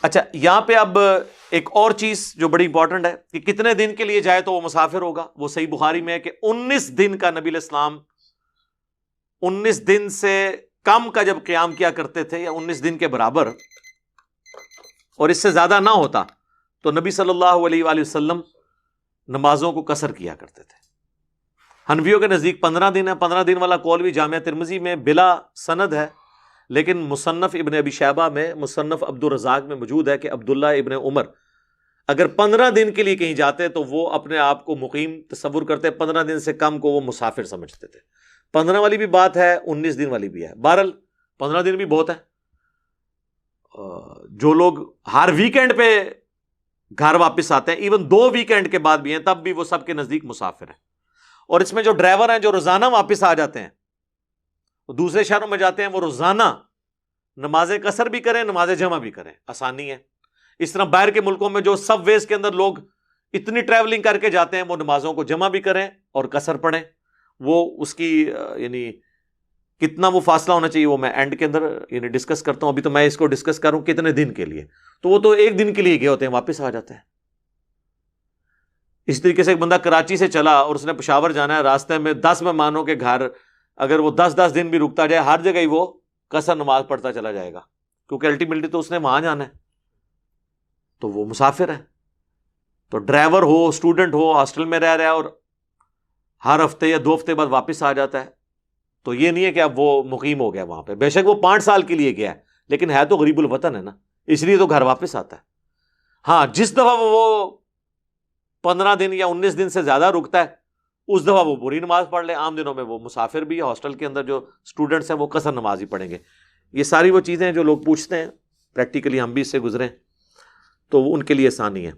اچھا یہاں پہ اب ایک اور چیز جو بڑی امپورٹنٹ ہے کہ کتنے دن کے لیے جائے تو وہ مسافر ہوگا. وہ صحیح بخاری میں ہے کہ 19 دن کا نبی علیہ السلام 19 دن سے کم کا جب قیام کیا کرتے تھے یا 19 دن کے برابر اور اس سے زیادہ نہ ہوتا تو نبی صلی اللہ علیہ وآلہ وسلم نمازوں کو قصر کیا کرتے تھے. حنفیوں کے نزدیک 15 دن ہے. 15 دن والا قول بھی جامعہ ترمذی میں بلا سند ہے، لیکن مصنف ابن ابی شیبہ میں، مصنف عبد الرزاق میں موجود ہے کہ عبداللہ ابن عمر اگر 15 دن کے لیے کہیں جاتے تو وہ اپنے آپ کو مقیم تصور کرتے، 15 دن سے کم کو وہ مسافر سمجھتے تھے. 15 والی بھی بات ہے، 19 دن والی بھی ہے. بہرحال 15 دن بھی بہت ہے. جو لوگ ہر ویکینڈ پہ گھر واپس آتے ہیں، ایون 2 ویکینڈ کے بعد بھی ہیں، تب بھی وہ سب کے نزدیک مسافر ہیں. اور اس میں جو ڈرائیور ہیں جو روزانہ واپس آ جاتے ہیں، وہ دوسرے شہروں میں جاتے ہیں، وہ روزانہ نماز قصر بھی کریں، نماز جمع بھی کریں، آسانی ہے. اس طرح باہر کے ملکوں میں جو سب ویز کے اندر لوگ اتنی ٹریولنگ کر کے جاتے ہیں، وہ نمازوں کو جمع بھی کریں اور قصر پڑھیں. وہ اس کی یعنی کتنا وہ فاصلہ ہونا چاہیے وہ میں اینڈ کے اندر یعنی ڈسکس کرتا ہوں. ابھی تو میں اس کو ڈسکس کروں کتنے دن کے لیے، تو وہ تو 1 دن کے لیے گئے ہوتے ہیں، واپس آ جاتے ہیں. اس طریقے سے ایک بندہ کراچی سے چلا اور اس نے پشاور جانا ہے، راستے میں 10 مہمانوں کے گھر اگر وہ 10 دن بھی رکتا جائے، ہر جگہ ہی وہ قصر نماز پڑھتا چلا جائے گا، کیونکہ الٹیمیٹلی تو اس نے وہاں جانا ہے، تو وہ مسافر ہے. تو ڈرائیور ہو، اسٹوڈنٹ ہو، ہاسٹل میں رہ رہا ہے اور ہر ہفتے یا 2 ہفتے بعد واپس آ جاتا ہے، تو یہ نہیں ہے کہ اب وہ مقیم ہو گیا وہاں پہ. بے شک وہ 5 سال کے لیے گیا ہے، لیکن ہے تو غریب الوطن ہے نا، اس لیے تو گھر واپس آتا ہے. ہاں جس دفعہ وہ 15 دن یا 19 دن سے زیادہ رکتا ہے، اس دفعہ وہ پوری نماز پڑھ لے. عام دنوں میں وہ مسافر بھی، ہاسٹل کے اندر جو اسٹوڈنٹس ہیں وہ قصر نماز ہی پڑھیں گے. یہ ساری وہ چیزیں جو لوگ پوچھتے ہیں، پریکٹیکلی ہم بھی اس سے گزرے تو ان کے لیے آسانی ہے.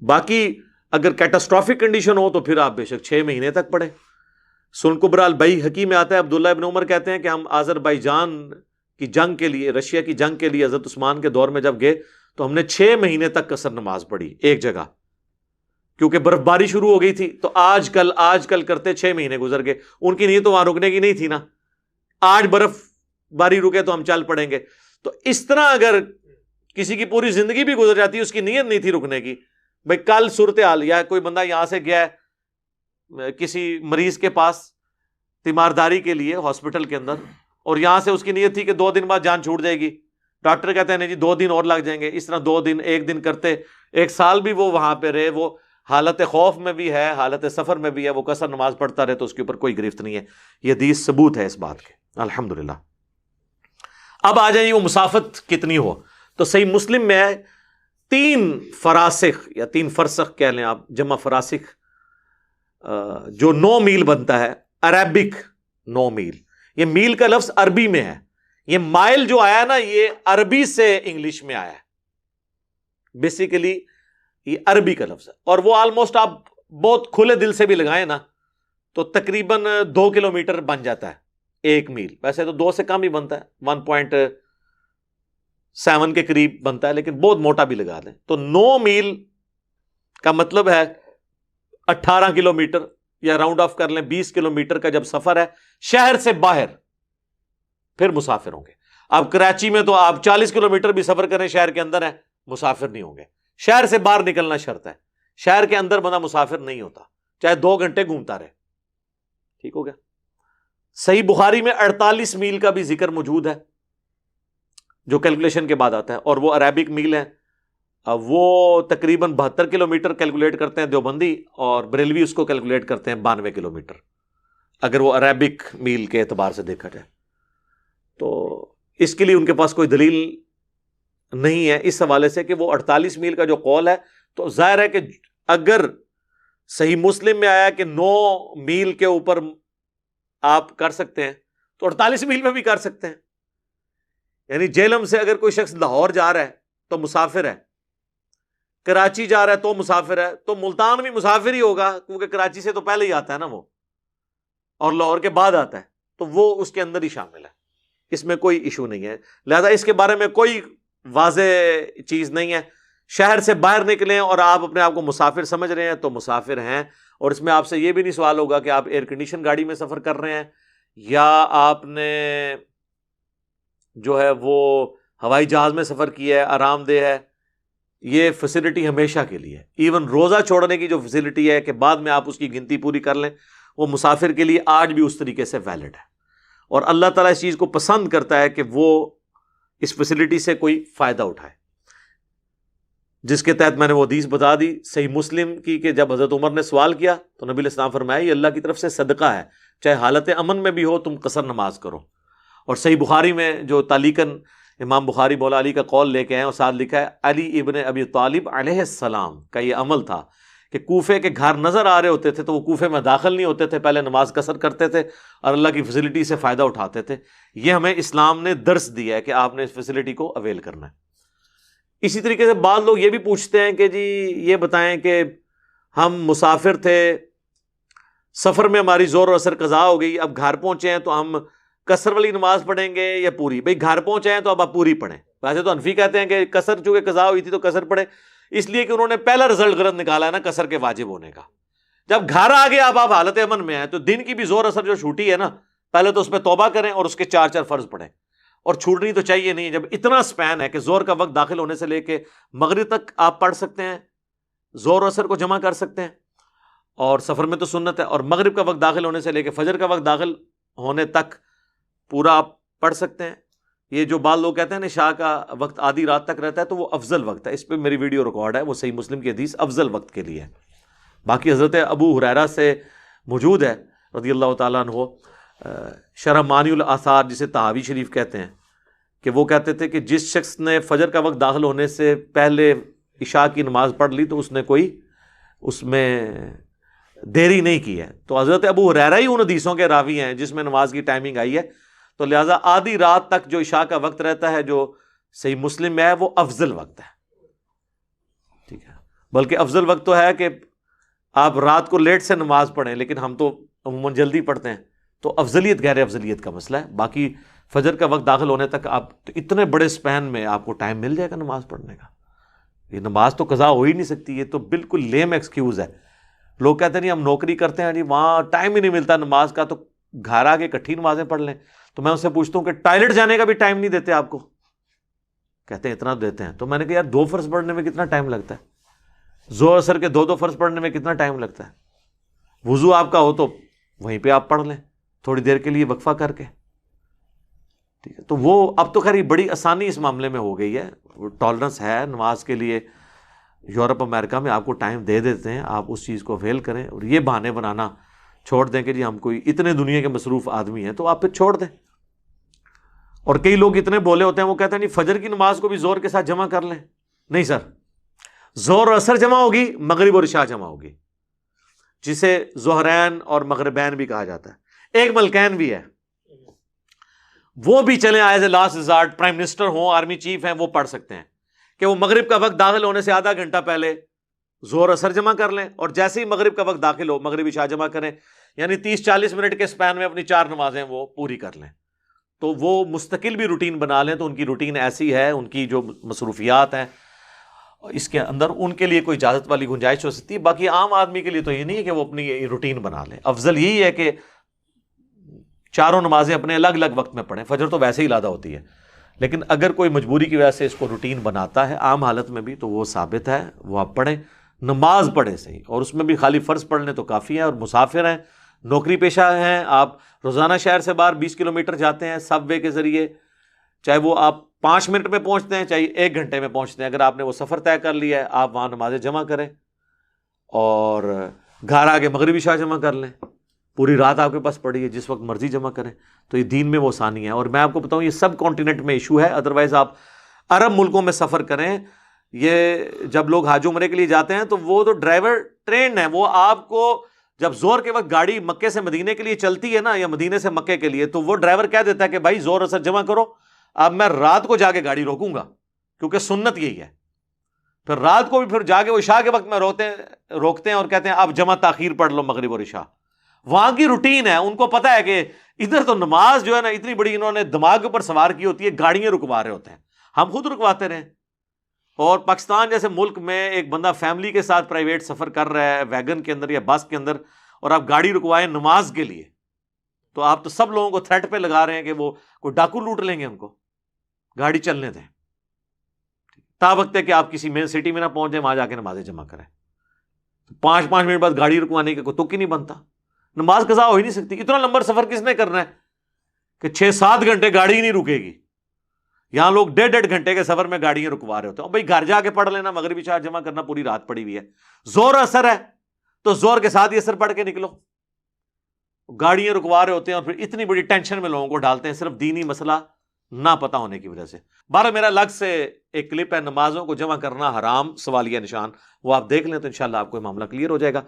باقی اگر کیٹاسٹرافک کنڈیشن ہو تو پھر آپ بے شک 6 مہینے تک پڑھیں. سن کبرا البئی حکیم میں آتا ہے، عبداللہ ابن عمر کہتے ہیں کہ ہم آذربائیجان کی جنگ کے لیے، رشیا کی جنگ کے لیے حضرت عثمان کے دور میں جب گئے تو ہم نے 6 مہینے تک قصر نماز پڑھی ایک جگہ، کیونکہ برف باری شروع ہو گئی تھی. تو آج کل کرتے 6 مہینے گزر گئے. ان کی نیت تو وہاں رکنے کی نہیں تھی نا، آج برف باری رکے تو ہم چل پڑیں گے. تو اس طرح اگر کسی کی پوری زندگی بھی گزر جاتی ہے، اس کی نیت نہیں تھی رکنے کی، بھائی کل صورتحال، یا کوئی بندہ یہاں سے گیا ہے کسی مریض کے پاس تیمارداری کے لیے ہاسپٹل کے اندر، اور یہاں سے اس کی نیت تھی کہ 2 دن بعد جان چھوٹ جائے گی، ڈاکٹر کہتے ہیں نہیں جی 2 دن اور لگ جائیں گے. اس طرح 2 دن 1 دن کرتے 1 سال بھی وہ وہاں پہ رہے، وہ حالت خوف میں بھی ہے، حالت سفر میں بھی ہے، وہ قصر نماز پڑھتا رہے تو اس کے اوپر کوئی گرفت نہیں ہے. یہ حدیث ثبوت ہے اس بات کے الحمدللہ. اب آ جائیں وہ مسافت کتنی ہو، تو صحیح مسلم میں ہے 3 فراسخ یا 3 فرسخ کہہ لیں آپ، جمع فراسخ، جو 9 میل بنتا ہے، عربک 9 میل. یہ میل کا لفظ عربی میں ہے، یہ مائل جو آیا نا یہ عربی سے انگلش میں آیا ہے، بیسیکلی یہ عربی کا لفظ ہے. اور وہ آلموسٹ آپ بہت کھلے دل سے بھی لگائیں نا تو تقریباً 2 کلومیٹر بن جاتا ہے 1 میل. ویسے تو 2 سے کم ہی بنتا ہے، 1.7 کے قریب بنتا ہے، لیکن بہت موٹا بھی لگا دیں تو 9 میل کا مطلب ہے 18 کلومیٹر، یا راؤنڈ آف کر لیں 20 کلومیٹر کا جب سفر ہے شہر سے باہر، پھر مسافر ہوں گے. اب کراچی میں تو آپ 40 کلومیٹر بھی سفر کریں شہر کے اندر ہے، مسافر نہیں ہوں گے. شہر سے باہر نکلنا شرط ہے، شہر کے اندر بندہ مسافر نہیں ہوتا، چاہے 2 گھنٹے گھومتا رہے. ٹھیک ہو گیا. صحیح بخاری میں 48 میل کا بھی ذکر موجود ہے جو کیلکولیشن کے بعد آتا ہے، اور وہ عربک میل ہے. وہ تقریباً 72 کلومیٹر کیلکولیٹ کرتے ہیں دیوبندی، اور بریلوی اس کو کیلکولیٹ کرتے ہیں 92 کلومیٹر اگر وہ عربک میل کے اعتبار سے دیکھا جائے. تو اس کے لیے ان کے پاس کوئی دلیل نہیں ہے اس حوالے سے کہ وہ 48 میل کا جو قول ہے، تو ظاہر ہے کہ اگر صحیح مسلم میں آیا کہ 9 میل کے اوپر آپ کر سکتے ہیں تو 48 میل میں بھی کر سکتے ہیں. یعنی جہلم سے اگر کوئی شخص لاہور جا رہا ہے تو مسافر ہے، کراچی جا رہا ہے تو مسافر ہے، تو ملتان بھی مسافر ہی ہوگا، کیونکہ کراچی سے تو پہلے ہی آتا ہے نا وہ، اور لاہور کے بعد آتا ہے، تو وہ اس کے اندر ہی شامل ہے. اس میں کوئی ایشو نہیں ہے. لہذا اس کے بارے میں کوئی واضح چیز نہیں ہے. شہر سے باہر نکلیں اور آپ اپنے آپ کو مسافر سمجھ رہے ہیں تو مسافر ہیں. اور اس میں آپ سے یہ بھی نہیں سوال ہوگا کہ آپ ایئر کنڈیشن گاڑی میں سفر کر رہے ہیں یا آپ نے جو ہے وہ ہوائی جہاز میں سفر کیا ہے، آرام دہ ہے، یہ فیسلٹی ہمیشہ کے لیے. ایون روزہ چھوڑنے کی جو فیسلٹی ہے کہ بعد میں آپ اس کی گنتی پوری کر لیں، وہ مسافر کے لیے آج بھی اس طریقے سے ویلڈ ہے. اور اللہ تعالیٰ اس چیز کو پسند کرتا ہے کہ وہ اس فیسلٹی سے کوئی فائدہ اٹھائے، جس کے تحت میں نے وہ حدیث بتا دی صحیح مسلم کی کہ جب حضرت عمر نے سوال کیا تو نبی علیہ السلام فرمایا یہ اللہ کی طرف سے صدقہ ہے، چاہے حالت امن میں بھی ہو تم قصر نماز کرو. اور صحیح بخاری میں جو تعلیقاً امام بخاری مولا علی کا قول لے کے ہیں اور ساتھ لکھا ہے علی ابن ابی طالب علیہ السلام کا یہ عمل تھا کہ کوفے کے گھر نظر آ رہے ہوتے تھے تو وہ کوفے میں داخل نہیں ہوتے تھے، پہلے نماز قصر کرتے تھے اور اللہ کی فیسلٹی سے فائدہ اٹھاتے تھے. یہ ہمیں اسلام نے درس دیا ہے کہ آپ نے اس فیسلٹی کو اویل کرنا ہے. اسی طریقے سے بعض لوگ یہ بھی پوچھتے ہیں کہ جی یہ بتائیں کہ ہم مسافر تھے، سفر میں ہماری زور و اثر قضا ہو گئی، اب گھر پہنچے ہیں تو ہم قصر والی نماز پڑھیں گے یا پوری؟ بھئی گھر پہنچے ہیں تو اب آپ پوری پڑھیں. ویسے تو حنفی کہتے ہیں کہ قصر چونکہ قضا ہوئی تھی تو قصر پڑھیں، اس لیے کہ انہوں نے پہلا رزلٹ غلط نکالا ہے نا قصر کے واجب ہونے کا. جب گھر آ گیا اب آپ حالت امن میں ہیں تو دن کی بھی زور اثر جو چھوٹی ہے نا، پہلے تو اس پہ توبہ کریں اور اس کے 4 فرض پڑھیں، اور چھوٹنی تو چاہیے نہیں. جب اتنا سپین ہے کہ زور کا وقت داخل ہونے سے لے کے مغرب تک آپ پڑھ سکتے ہیں، زور اثر کو جمع کر سکتے ہیں، اور سفر میں تو سنت ہے، اور مغرب کا وقت داخل ہونے سے لے کے فجر کا وقت داخل ہونے تک پورا آپ پڑھ سکتے ہیں. یہ جو بعض لوگ کہتے ہیں عشاء کا وقت آدھی رات تک رہتا ہے تو وہ افضل وقت ہے، اس پہ میری ویڈیو ریکارڈ ہے، وہ صحیح مسلم کی حدیث افضل وقت کے لیے ہے. باقی حضرت ابو ہریرہ سے موجود ہے رضی اللہ تعالیٰ عنہ، شرح معنی الاثار جسے طحاوی شریف کہتے ہیں، کہ وہ کہتے تھے کہ جس شخص نے فجر کا وقت داخل ہونے سے پہلے عشاء کی نماز پڑھ لی تو اس نے کوئی اس میں دیری نہیں کی ہے. تو حضرت ابو ہریرہ ہی ان حدیثوں کے راوی ہیں جس میں نماز کی ٹائمنگ آئی ہے، تو لہٰذا آدھی رات تک جو عشاء کا وقت رہتا ہے جو صحیح مسلم میں ہے وہ افضل وقت ہے. ٹھیک ہے، بلکہ افضل وقت تو ہے کہ آپ رات کو لیٹ سے نماز پڑھیں، لیکن ہم تو عموماً جلدی پڑھتے ہیں، تو افضلیت غیر افضلیت کا مسئلہ ہے. باقی فجر کا وقت داخل ہونے تک آپ تو اتنے بڑے سپین میں آپ کو ٹائم مل جائے گا نماز پڑھنے کا. یہ نماز تو قضا ہو ہی نہیں سکتی، یہ تو بالکل لیم ایکسکیوز ہے. لوگ کہتے ہیں نہیں ہم نوکری کرتے ہیں جی وہاں ٹائم ہی نہیں ملتا نماز کا، تو گھر آ کے اکٹھی نمازیں پڑھ لیں. تو میں ان سے پوچھتا ہوں کہ ٹوائلٹ جانے کا بھی ٹائم نہیں دیتے آپ کو؟ کہتے ہیں اتنا دیتے ہیں. تو میں نے کہا یار 2 فرض پڑھنے میں کتنا ٹائم لگتا ہے؟ زور اثر کے 2 فرض پڑھنے میں کتنا ٹائم لگتا ہے؟ وضو آپ کا ہو تو وہیں پہ آپ پڑھ لیں تھوڑی دیر کے لیے وقفہ کر کے. ٹھیک ہے، تو وہ اب تو خیر یہ بڑی آسانی اس معاملے میں ہو گئی ہے، ٹالرنس ہے نماز کے لیے. یورپ امریکہ میں آپ کو ٹائم دے دیتے ہیں، آپ اس چیز کو اویل کریں، اور یہ بہانے بنانا چھوڑ دیں کہ جی ہم کوئی اتنے دنیا کے مصروف آدمی ہیں، تو آپ پھر چھوڑ دیں. اور کئی لوگ اتنے بولے ہوتے ہیں وہ کہتے ہیں نہیں فجر کی نماز کو بھی زور کے ساتھ جمع کر لیں. نہیں سر، زور اور اثر جمع ہوگی، مغرب اور عشاء جمع ہوگی، جسے ظہرین اور مغربین بھی کہا جاتا ہے. ایک ملکین بھی ہے، وہ بھی چلیں as a last resort, prime minister ہوں، آرمی چیف ہیں، وہ پڑھ سکتے ہیں کہ وہ مغرب کا وقت داخل ہونے سے آدھا گھنٹہ پہلے زور اثر جمع کر لیں، اور جیسے ہی مغرب کا وقت داخل ہو مغرب عشاء جمع کریں، یعنی 30-40 منٹ کے سپین میں اپنی 4 نمازیں وہ پوری کر لیں. تو وہ مستقل بھی روٹین بنا لیں، تو ان کی روٹین ایسی ہے، ان کی جو مصروفیات ہیں اس کے اندر ان کے لیے کوئی اجازت والی گنجائش ہو سکتی ہے. باقی عام آدمی کے لیے تو یہ نہیں ہے کہ وہ اپنی روٹین بنا لیں. افضل یہی ہے کہ 4 نمازیں اپنے الگ الگ وقت میں پڑھیں. فجر تو ویسے ہی لادہ ہوتی ہے، لیکن اگر کوئی مجبوری کی وجہ سے اس کو روٹین بناتا ہے عام حالت میں بھی تو وہ ثابت ہے، وہ آپ پڑھیں، نماز پڑھیں صحیح، اور اس میں بھی خالی فرض پڑھ لیں تو کافی ہے. اور مسافر ہیں، نوکری پیشہ ہیں، آپ روزانہ شہر سے باہر 20 کلومیٹر جاتے ہیں سب وے کے ذریعے، چاہے وہ آپ 5 منٹ میں پہنچتے ہیں چاہے 1 گھنٹے میں پہنچتے ہیں، اگر آپ نے وہ سفر طے کر لیا ہے آپ وہاں نمازیں جمع کریں اور گھر آ کے مغربی عشاء جمع کر لیں. پوری رات آپ کے پاس پڑی ہے، جس وقت مرضی جمع کریں. تو یہ دین میں وہ آسانی ہے. اور میں آپ کو بتاؤں یہ سب کانٹیننٹ میں ایشو ہے، ادروائز آپ عرب ملکوں میں سفر کریں، یہ جب لوگ حج عمرے کے لیے جاتے ہیں تو وہ تو ڈرائیور ٹرینڈ ہیں، وہ آپ کو جب زور کے وقت گاڑی مکے سے مدینے کے لیے چلتی ہے نا، یا مدینے سے مکے کے لیے، تو وہ ڈرائیور کہہ دیتا ہے کہ بھائی زور اثر جمع کرو، اب میں رات کو جا کے گاڑی روکوں گا، کیونکہ سنت یہی ہے. پھر رات کو بھی پھر جا کے وہ عشاء کے وقت میں روکتے ہیں اور کہتے ہیں آپ جمع تاخیر پڑھ لو مغرب اور عشاء. وہاں کی روٹین ہے، ان کو پتا ہے کہ ادھر تو نماز جو ہے نا اتنی بڑی انہوں نے دماغ کے اوپر سوار کی ہوتی ہے، گاڑیاں رکوا رہے ہوتے ہیں، ہم خود رکواتے رہے. اور پاکستان جیسے ملک میں ایک بندہ فیملی کے ساتھ پرائیویٹ سفر کر رہا ہے ویگن کے اندر یا بس کے اندر، اور آپ گاڑی رکوائیں نماز کے لیے، تو آپ تو سب لوگوں کو تھریٹ پہ لگا رہے ہیں کہ وہ کوئی ڈاکو لوٹ لیں گے، ان کو گاڑی چلنے دیں. تا وقت ہے کہ آپ کسی مین سٹی میں نہ پہنچ جائیں، وہاں جا کے نمازیں جمع کریں. 5 منٹ بعد گاڑی رکوانے کا کوئی تک ہی نہیں بنتا. نماز قضا ہو ہی نہیں سکتی. اتنا لمبا سفر کس نے کرنا ہے کہ 6-7 گھنٹے گاڑی ہی نہیں رکے گی. یہاں لوگ 1.5 گھنٹے کے سفر میں گاڑیاں رکوا رہے ہوتے ہیں. بھائی گھر جا کے پڑھ لینا، مغربی عشاء جمع کرنا، پوری رات پڑی ہوئی ہے. زور اثر ہے تو زور کے ساتھ ہی اثر پڑھ کے نکلو. گاڑیاں رکوا رہے ہوتے ہیں اور پھر اتنی بڑی ٹینشن میں لوگوں کو ڈالتے ہیں صرف دینی مسئلہ نہ پتہ ہونے کی وجہ سے. بارہ میرا الگ سے ایک کلپ ہے، نمازوں کو جمع کرنا حرام سوالیہ نشان، وہ آپ دیکھ لیں تو انشاءاللہ آپ کو یہ معاملہ کلیئر ہو جائے گا.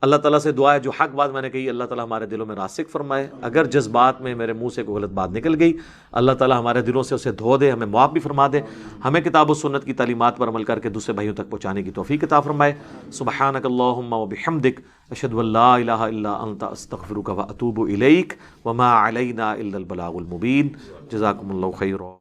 اللہ تعالیٰ سے دعا ہے جو حق بات میں نے کہی اللہ تعالیٰ ہمارے دلوں میں راسخ فرمائے. اگر جذبات میں میرے منہ سے کوئی غلط بات نکل گئی اللہ تعالیٰ ہمارے دلوں سے اسے دھو دے، ہمیں معاف بھی فرما دے، ہمیں کتاب و سنت کی تعلیمات پر عمل کر کے دوسرے بھائیوں تک پہنچانے کی توفیق عطا فرمائے. سبحانک اللہم و بحمدک اشہد ان لا الہ الا انت استغفرک و اتوب الیک وما علینا الا البلاغ المبین. جزاکم اللہ خیر.